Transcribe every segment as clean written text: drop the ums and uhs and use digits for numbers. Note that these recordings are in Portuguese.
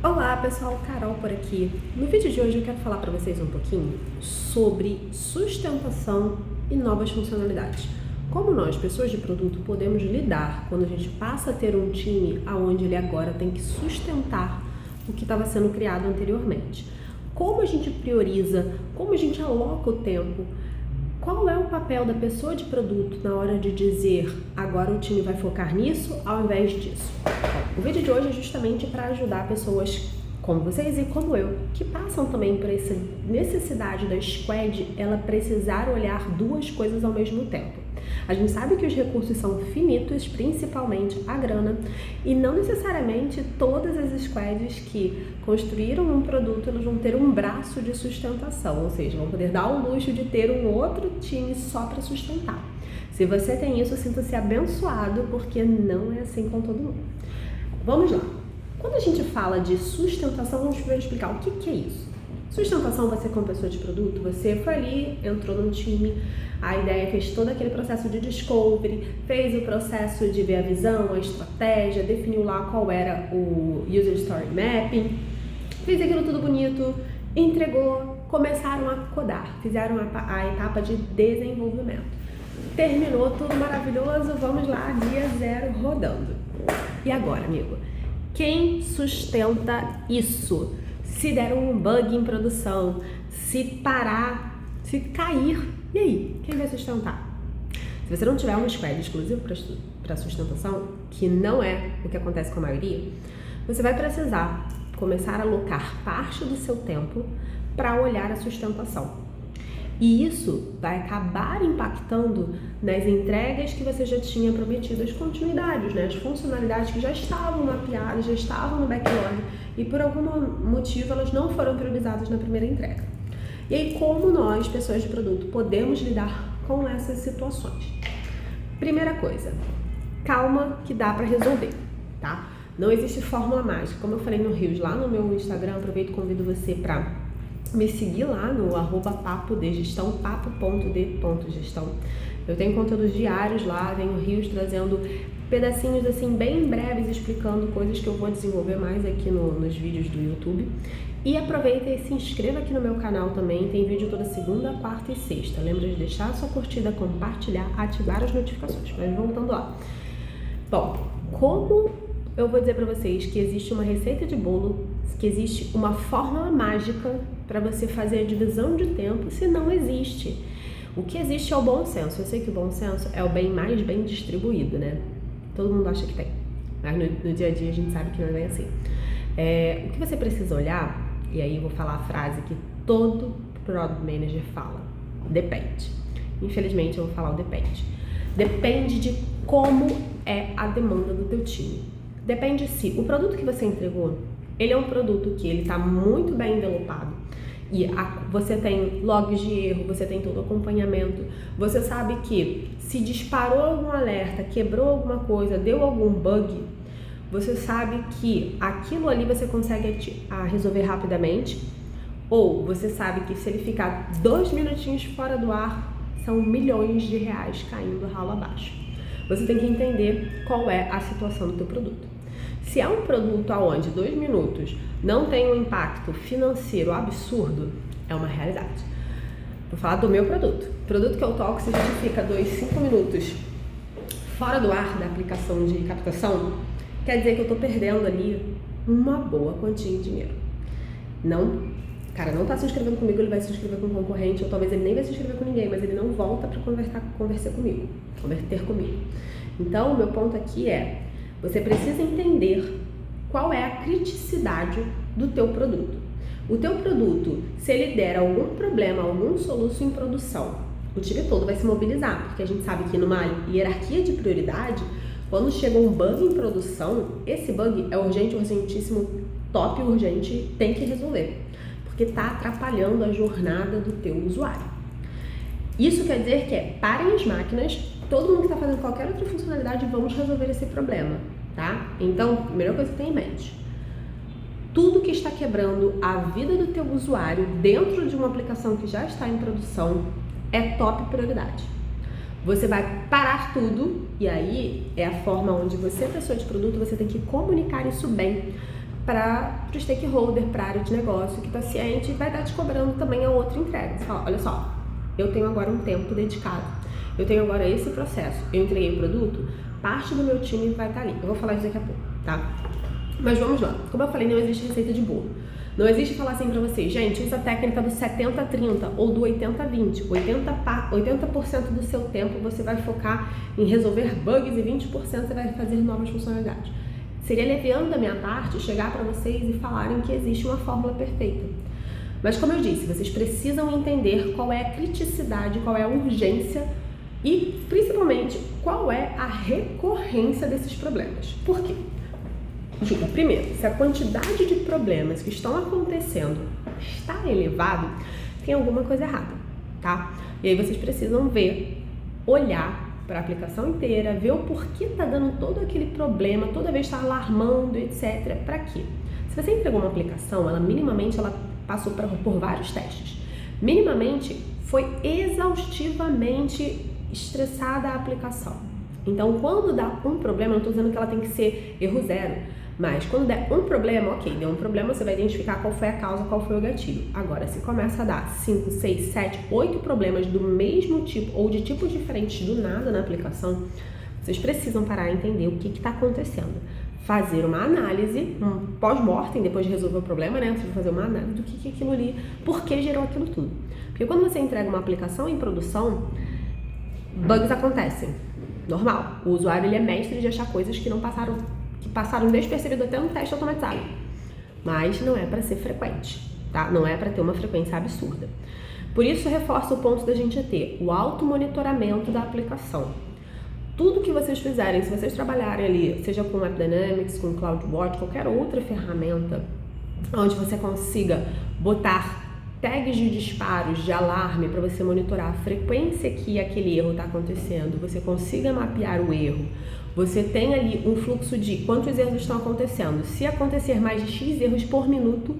Olá pessoal, Carol por aqui. No vídeo de hoje eu quero falar para vocês um pouquinho sobre sustentação e novas funcionalidades. Como nós, pessoas de produto, podemos lidar quando a gente passa a ter um time onde ele agora tem que sustentar o que estava sendo criado anteriormente. Como a gente prioriza, como a gente aloca o tempo, qual é o papel da pessoa de produto na hora de dizer agora o time vai focar nisso ao invés disso? O vídeo de hoje é justamente para ajudar pessoas como vocês e como eu, que passam também por essa necessidade da squad, ela precisar olhar duas coisas ao mesmo tempo. A gente sabe que os recursos são finitos, principalmente a grana, e não necessariamente todas as squads que construíram um produto elas vão ter um braço de sustentação, ou seja, vão poder dar o luxo de ter um outro time só para sustentar. Se você tem isso, sinta-se abençoado, porque não é assim com todo mundo. Vamos lá. Quando a gente fala de sustentação, vamos primeiro explicar o que é isso. Sustentação, você como pessoa de produto, você foi ali, entrou num time, a ideia fez todo aquele processo de discovery, fez o processo de ver a visão, a estratégia, definiu lá qual era o User Story Mapping, fez aquilo tudo bonito, entregou, começaram a codar, fizeram a etapa de desenvolvimento. Terminou tudo maravilhoso, vamos lá, dia 0 rodando. E agora, amigo? Quem sustenta isso? Se der um bug em produção, se parar, se cair, e aí? Quem vai sustentar? Se você não tiver um squad exclusivo para sustentação, que não é o que acontece com a maioria, você vai precisar começar a alocar parte do seu tempo para olhar a sustentação. E isso vai acabar impactando nas entregas que você já tinha prometido, as continuidades, né? As funcionalidades que já estavam mapeadas, já estavam no backlog e por algum motivo elas não foram priorizadas na primeira entrega. E aí, como nós, pessoas de produto, podemos lidar com essas situações? Primeira coisa, calma que dá para resolver, tá? Não existe fórmula mágica. Como eu falei no Rios, lá no meu Instagram, aproveito e convido você para me seguir lá no @papodegestão, papo.de.gestão. Eu tenho conteúdos diários lá, venho Rios trazendo pedacinhos assim bem breves, explicando coisas que eu vou desenvolver mais aqui nos vídeos do YouTube. E aproveita e se inscreva aqui no meu canal também, tem vídeo toda segunda, quarta e sexta. Lembra de deixar a sua curtida, compartilhar, ativar as notificações. Mas voltando lá. Bom, como eu vou dizer para vocês que existe uma receita de bolo, que existe uma fórmula mágica para você fazer a divisão de tempo, se não existe. O que existe é o bom senso. Eu sei que o bom senso é o bem mais bem distribuído, né? Todo mundo acha que tem, mas no dia a dia a gente sabe que não é bem assim. O que você precisa olhar, e aí eu vou falar a frase que todo Product Manager fala: depende. Infelizmente eu vou falar o depende. Depende de como é a demanda do teu time. Depende se o produto que você entregou, ele é um produto que ele está muito bem envelopado e você tem logs de erro, você tem todo o acompanhamento, você sabe que se disparou algum alerta, quebrou alguma coisa, deu algum bug, você sabe que aquilo ali você consegue resolver rapidamente, ou você sabe que se ele ficar 2 minutinhos fora do ar, são milhões de reais caindo ralo abaixo. Você tem que entender qual é a situação do teu produto. Se é um produto onde 2 minutos não tem um impacto financeiro absurdo, é uma realidade. Vou falar do meu produto. O produto que eu toco, se a gente fica 5 minutos fora do ar da aplicação de captação, quer dizer que eu estou perdendo ali uma boa quantia de dinheiro. Não, cara, não está se inscrevendo comigo, ele vai se inscrever com um concorrente, ou talvez ele nem vai se inscrever com ninguém, mas ele não volta para conversar comigo, converter comigo. Então, o meu ponto aqui é: você precisa entender qual é a criticidade do teu produto. O teu produto, se ele der algum problema, algum soluço em produção, o time todo vai se mobilizar, porque a gente sabe que numa hierarquia de prioridade, quando chega um bug em produção, esse bug é urgente, urgentíssimo, top urgente, tem que resolver, porque está atrapalhando a jornada do teu usuário. Isso quer dizer que parem as máquinas, todo mundo que está fazendo qualquer outra funcionalidade, vamos resolver esse problema, tá? Então, a primeira coisa que tem em mente: tudo que está quebrando a vida do teu usuário dentro de uma aplicação que já está em produção é top prioridade. Você vai parar tudo, e aí é a forma onde você, pessoa de produto, você tem que comunicar isso bem para o stakeholder, para a área de negócio que está ciente e vai estar te cobrando também a outra entrega. Você fala, olha só, eu tenho agora um tempo dedicado, eu tenho agora esse processo, eu entreguei o produto, parte do meu time vai estar ali. Eu vou falar isso daqui a pouco, tá? Mas vamos lá. Como eu falei, não existe receita de bolo. Não existe falar assim pra vocês, gente, usa a técnica do 70-30 ou do 80-20. 80% do seu tempo você vai focar em resolver bugs e 20% você vai fazer novas funcionalidades. Seria leviano da minha parte chegar para vocês e falarem que existe uma fórmula perfeita. Mas como eu disse, vocês precisam entender qual é a criticidade, qual é a urgência e, principalmente, qual é a recorrência desses problemas. Por quê? Dica, primeiro, se a quantidade de problemas que estão acontecendo está elevado, tem alguma coisa errada, tá? E aí vocês precisam ver, olhar para a aplicação inteira, ver o porquê tá dando todo aquele problema, toda vez está alarmando, etc. Para quê? Se você entregou uma aplicação, ela minimamente passou por vários testes. Minimamente foi exaustivamente estressada a aplicação. Então, quando dá um problema, não estou dizendo que ela tem que ser erro zero, mas quando der um problema, ok, deu um problema, você vai identificar qual foi a causa, qual foi o gatilho. Agora, se começa a dar 5, 6, 7, 8 problemas do mesmo tipo ou de tipos diferentes do nada na aplicação, vocês precisam parar e entender o que está acontecendo. Fazer uma análise, um pós-mortem, depois de resolver o problema, né? Você vai fazer uma análise do que é aquilo ali, por que gerou aquilo tudo. Porque quando você entrega uma aplicação em produção, bugs acontecem. Normal. O usuário ele é mestre de achar coisas que passaram despercebido até no teste automatizado. Mas não é para ser frequente, tá? Não é para ter uma frequência absurda. Por isso, reforça o ponto da gente ter o automonitoramento da aplicação. Tudo que vocês fizerem, se vocês trabalharem ali, seja com AppDynamics, com CloudWatch, qualquer outra ferramenta, onde você consiga botar tags de disparos, de alarme, para você monitorar a frequência que aquele erro está acontecendo, você consiga mapear o erro, você tem ali um fluxo de quantos erros estão acontecendo. Se acontecer mais de X erros por minuto,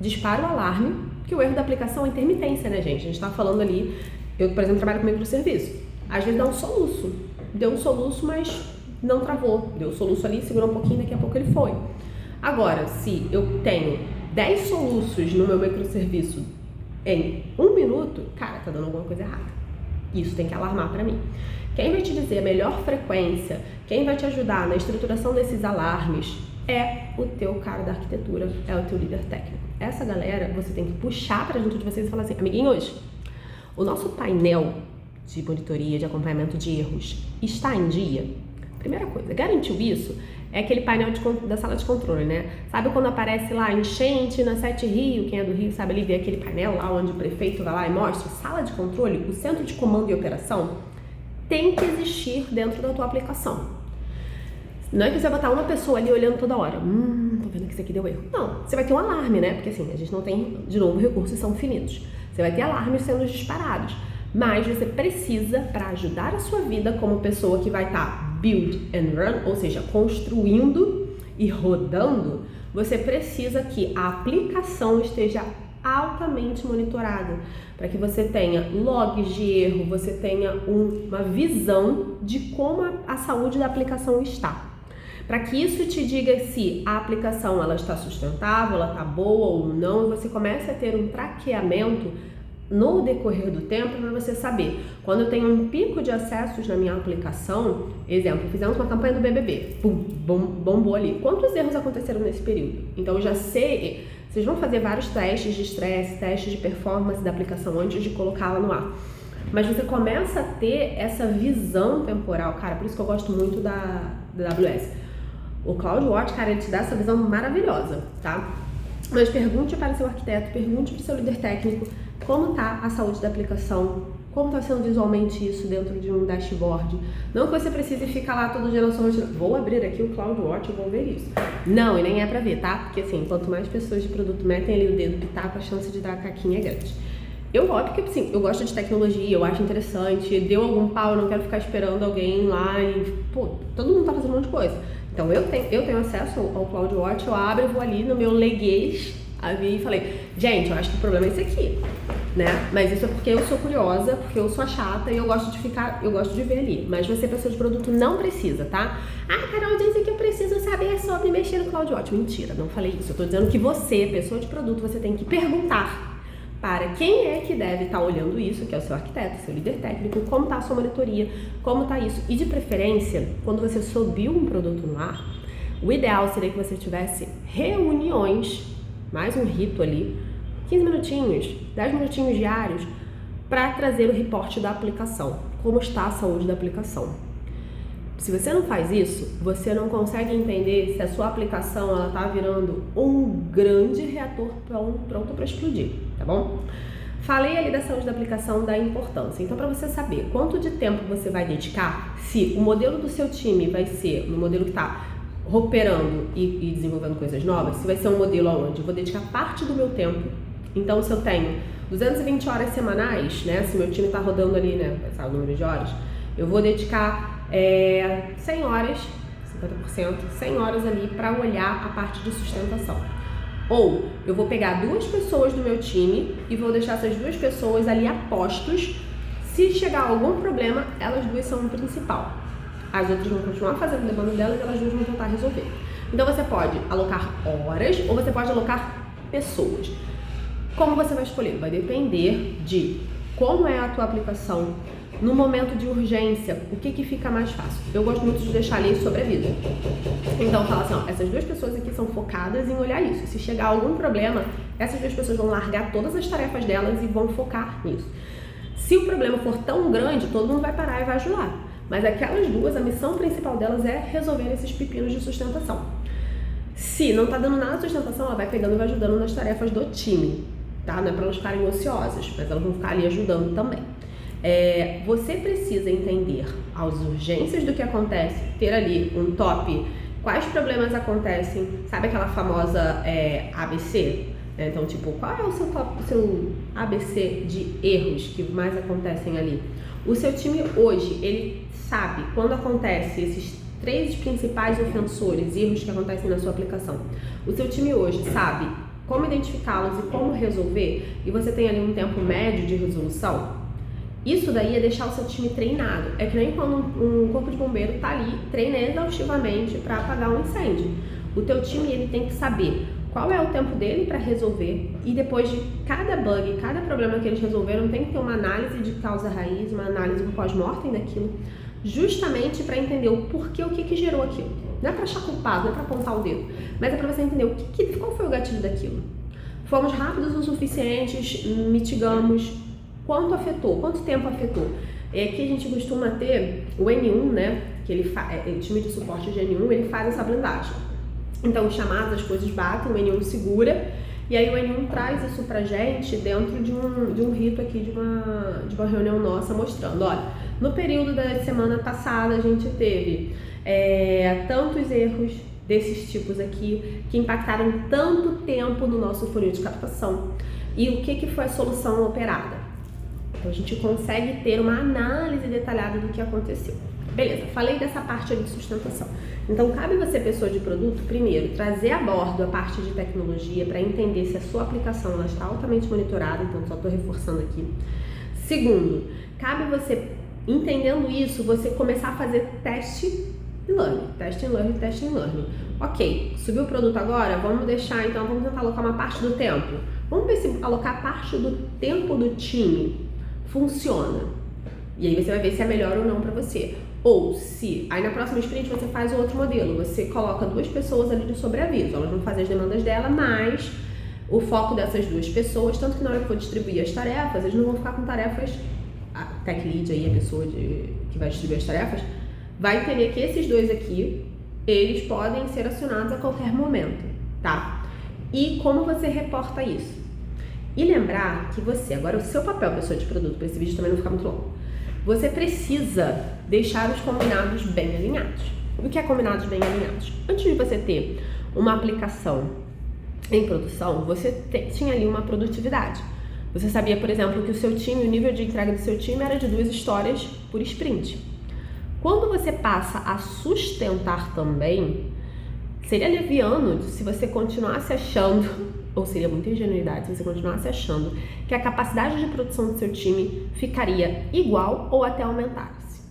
dispara o alarme, que o erro da aplicação é intermitência, né, gente? A gente está falando ali, eu, por exemplo, trabalho com microserviço. Às vezes dá um soluço. Deu um soluço, mas não travou. Deu o soluço ali, segurou um pouquinho, daqui a pouco ele foi. Agora, se eu tenho 10 soluços no meu microserviço em 1 minuto, cara, tá dando alguma coisa errada. Isso tem que alarmar para mim. Quem vai te dizer a melhor frequência, quem vai te ajudar na estruturação desses alarmes é o teu cara da arquitetura, é o teu líder técnico. Essa galera você tem que puxar para junto de vocês e falar assim, amiguinhos, o nosso painel de monitoria, de acompanhamento de erros está em dia? Primeira coisa, garantiu isso? É aquele painel da sala de controle, né? Sabe quando aparece lá enchente na 7 Rio, quem é do Rio sabe ali ver aquele painel lá onde o prefeito vai lá e mostra? Sala de controle, o centro de comando e operação tem que existir dentro da tua aplicação. Não é que você vai botar uma pessoa ali olhando toda hora. Tô vendo que isso aqui deu erro. Não, você vai ter um alarme, né? Porque assim, a gente não tem, de novo, recursos são finitos. Você vai ter alarmes sendo disparados. Mas você precisa, para ajudar a sua vida como pessoa que vai estar build and run, ou seja, construindo e rodando, você precisa que a aplicação esteja altamente monitorada, para que você tenha logs de erro, você tenha uma visão de como a saúde da aplicação está. Para que isso te diga se a aplicação ela está sustentável, ela está boa ou não, você comece a ter um traqueamento no decorrer do tempo para você saber. Quando eu tenho um pico de acessos na minha aplicação, exemplo, fizemos uma campanha do BBB, bombou ali. Quantos erros aconteceram nesse período? Então eu já sei, vocês vão fazer vários testes de estresse, testes de performance da aplicação antes de colocá-la no ar. Mas você começa a ter essa visão temporal, cara, por isso que eu gosto muito da AWS. O CloudWatch, cara, ele te dá essa visão maravilhosa, tá? Mas pergunte para o seu arquiteto, pergunte para o seu líder técnico como está a saúde da aplicação, como está sendo visualmente isso dentro de um dashboard. Não que você precise ficar lá todo dia na sua rotina. Vou abrir aqui o CloudWatch e vou ver isso. Não, e nem é para ver, tá? Porque assim, quanto mais pessoas de produto metem ali o dedo pitaco, a chance de dar caquinha é grande. Eu óbvio que assim, eu gosto de tecnologia, eu acho interessante, deu algum pau, eu não quero ficar esperando alguém lá e, pô, todo mundo tá fazendo um monte de coisa. Então eu tenho acesso ao CloudWatch, eu abro, eu vou ali no meu leguês, e falei, gente, eu acho que o problema é esse aqui. né? Mas isso é porque eu sou curiosa, porque eu sou chata e eu gosto de ver ali. Mas você, pessoa de produto, não precisa, tá? Ah, Carol disse que eu preciso saber sobre mexer no CloudWatch. Mentira, não falei isso. Eu tô dizendo que você, pessoa de produto, você tem que perguntar para quem é que deve estar olhando isso, que é o seu arquiteto, seu líder técnico, como está a sua monitoria, como está isso. E de preferência, quando você subiu um produto no ar, o ideal seria que você tivesse reuniões, mais um rito ali, 15 minutinhos, 10 minutinhos diários, para trazer o reporte da aplicação, como está a saúde da aplicação. Se você não faz isso, você não consegue entender se a sua aplicação está virando um grande reator pronto para explodir, tá bom? Falei ali da saúde da aplicação, da importância. Então, para você saber quanto de tempo você vai dedicar, se o modelo do seu time vai ser no modelo que está operando e desenvolvendo coisas novas, se vai ser um modelo onde eu vou dedicar parte do meu tempo. Então, se eu tenho 220 horas semanais, né, se meu time está rodando ali, né, sabe o número de horas, eu vou dedicar 100 horas, 50%, 100 horas ali para olhar a parte de sustentação. Ou eu vou pegar 2 pessoas do meu time e vou deixar essas 2 pessoas ali a postos. Se chegar algum problema, elas 2 são o principal. As outras vão continuar fazendo demanda delas e elas 2 vão tentar resolver. Então você pode alocar horas ou você pode alocar pessoas. Como você vai escolher? Vai depender de como é a tua aplicação, no momento de urgência, o que fica mais fácil. Eu gosto muito de deixar ali sobre a vida. Então fala assim, ó, essas 2 pessoas aqui são focadas em olhar isso. Se chegar algum problema, essas 2 pessoas vão largar todas as tarefas delas e vão focar nisso. Se o problema for tão grande, todo mundo vai parar e vai ajudar. Mas aquelas 2, a missão principal delas é resolver esses pepinos de sustentação. Se não tá dando nada de sustentação, ela vai pegando e vai ajudando nas tarefas do time, tá? Não é para elas ficarem ociosas, mas elas vão ficar ali ajudando também. Você precisa entender as urgências do que acontece, ter ali um top, quais problemas acontecem, sabe aquela famosa ABC? Então, tipo, qual é o seu ABC de erros que mais acontecem ali? O seu time hoje, ele sabe quando acontece esses 3 principais ofensores, erros que acontecem na sua aplicação. O seu time hoje sabe como identificá-los e como resolver, e você tem ali um tempo médio de resolução. Isso daí é deixar o seu time treinado. É que nem quando um corpo de bombeiro tá ali, treina exaustivamente para apagar um incêndio. O teu time, ele tem que saber qual é o tempo dele para resolver, e depois de cada bug, cada problema que eles resolveram, tem que ter uma análise de causa raiz, uma análise pós-mortem daquilo, justamente para entender o porquê, o que gerou aquilo. Não é para achar culpado, não é para apontar o dedo, mas é para você entender qual foi o gatilho daquilo. Fomos rápidos o suficientes, mitigamos, quanto afetou, quanto tempo afetou. Aqui a gente costuma ter o N1, né, que o time de suporte de N1, ele faz essa blindagem. Então, os chamados, as coisas batem, o N1 segura, e aí o N1 traz isso pra gente dentro de um rito aqui, de uma reunião nossa, mostrando, olha, no período da semana passada a gente teve tantos erros desses tipos aqui, que impactaram tanto tempo no nosso funil de captação, e o que foi a solução operada. Então a gente consegue ter uma análise detalhada do que aconteceu. Beleza, falei dessa parte ali de sustentação. Então cabe você, pessoa de produto, primeiro, trazer a bordo a parte de tecnologia para entender se a sua aplicação ela está altamente monitorada, então só estou reforçando aqui. Segundo, cabe você, entendendo isso, você começar a fazer teste e learning. Teste e learning, teste e learning. Ok, subiu o produto agora? Vamos tentar alocar uma parte do tempo. Vamos ver se alocar parte do tempo do time funciona. E aí você vai ver se é melhor ou não para você. Ou se, aí na próxima sprint você faz outro modelo, você coloca 2 pessoas ali de sobreaviso, elas vão fazer as demandas dela, mas o foco dessas 2 pessoas, tanto que na hora que for distribuir as tarefas, eles não vão ficar com tarefas, a tech lead aí, a pessoa que vai distribuir as tarefas, vai entender que esses 2 aqui, eles podem ser acionados a qualquer momento, tá? E como você reporta isso? E lembrar que você, agora o seu papel, pessoa de produto, para esse vídeo também não ficar muito longo, você precisa deixar os combinados bem alinhados. O que é combinados bem alinhados? Antes de você ter uma aplicação em produção, você tinha ali uma produtividade. Você sabia, por exemplo, que o seu time, o nível de entrega do seu time era de 2 histórias por sprint. Quando você passa a sustentar também, seria leviano se você continuasse achando ou seria muita ingenuidade se você continuasse achando que a capacidade de produção do seu time ficaria igual ou até aumentasse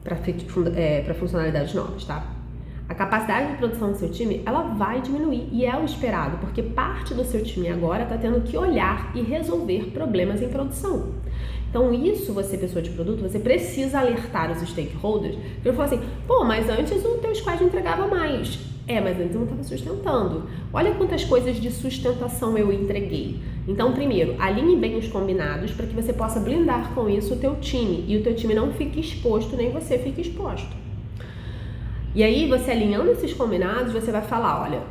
para funcionalidades novas, tá? A capacidade de produção do seu time, ela vai diminuir e é o esperado, porque parte do seu time agora está tendo que olhar e resolver problemas em produção. Então isso, você, pessoa de produto, você precisa alertar os stakeholders. Ele falou assim, pô, mas antes o teu squad entregava mais. Mas antes eu não estava sustentando. Olha quantas coisas de sustentação eu entreguei. Então, primeiro, alinhe bem os combinados para que você possa blindar com isso o teu time. E o teu time não fique exposto, nem você fique exposto. E aí, você alinhando esses combinados, você vai falar, olha,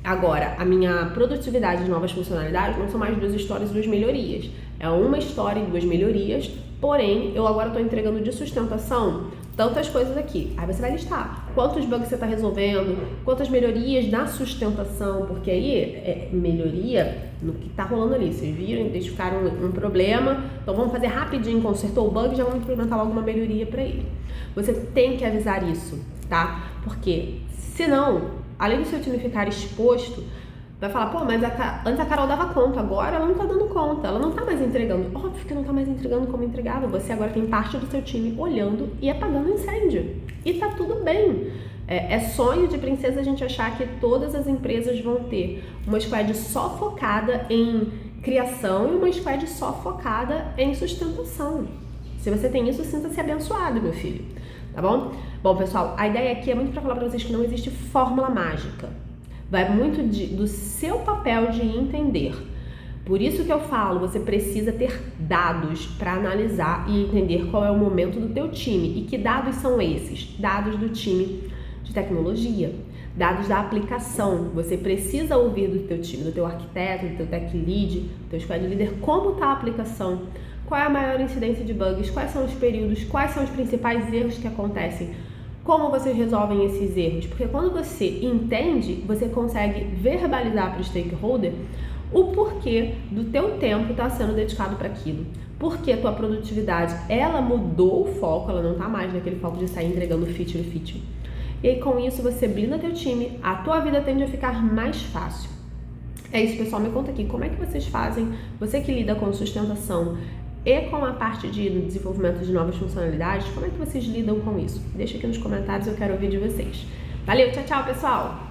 agora, a minha produtividade de novas funcionalidades não são mais 2 histórias e 2 melhorias. É uma história e 2 melhorias, porém, eu agora estou entregando de sustentação tantas coisas aqui. Aí você vai listar quantos bugs você está resolvendo, quantas melhorias na sustentação, porque aí melhoria no que está rolando ali. Vocês viram, identificaram um problema, então vamos fazer rapidinho, consertou o bug, já vamos implementar logo uma melhoria para ele. Você tem que avisar isso, tá? Porque senão, além do seu time ficar exposto, vai falar, pô, mas antes a Carol dava conta, agora ela não tá dando conta, ela não tá mais entregando. Óbvio que não tá mais entregando como entregava. Você agora tem parte do seu time olhando e apagando incêndio. E tá tudo bem. É sonho de princesa a gente achar que todas as empresas vão ter uma squad só focada em criação e uma squad só focada em sustentação. Se você tem isso, sinta-se abençoado, meu filho. Tá bom? Bom, pessoal, a ideia aqui é muito para falar para vocês que não existe fórmula mágica. Vai muito do seu papel de entender. Por isso que eu falo, você precisa ter dados para analisar e entender qual é o momento do teu time. E que dados são esses? Dados do time de tecnologia, dados da aplicação. Você precisa ouvir do teu time, do teu arquiteto, do teu tech lead, do teu squad leader, como está a aplicação, qual é a maior incidência de bugs, quais são os períodos, quais são os principais erros que acontecem. Como vocês resolvem esses erros? Porque quando você entende, você consegue verbalizar para o stakeholder o porquê do teu tempo está sendo dedicado para aquilo. Porque a tua produtividade, ela mudou o foco, ela não está mais naquele foco de sair entregando feature. E aí com isso você blinda teu time, a tua vida tende a ficar mais fácil. É isso, pessoal, me conta aqui, como é que vocês fazem, você que lida com sustentação e com a parte de desenvolvimento de novas funcionalidades, como é que vocês lidam com isso? Deixa aqui nos comentários, eu quero ouvir de vocês. Valeu, tchau, tchau, pessoal!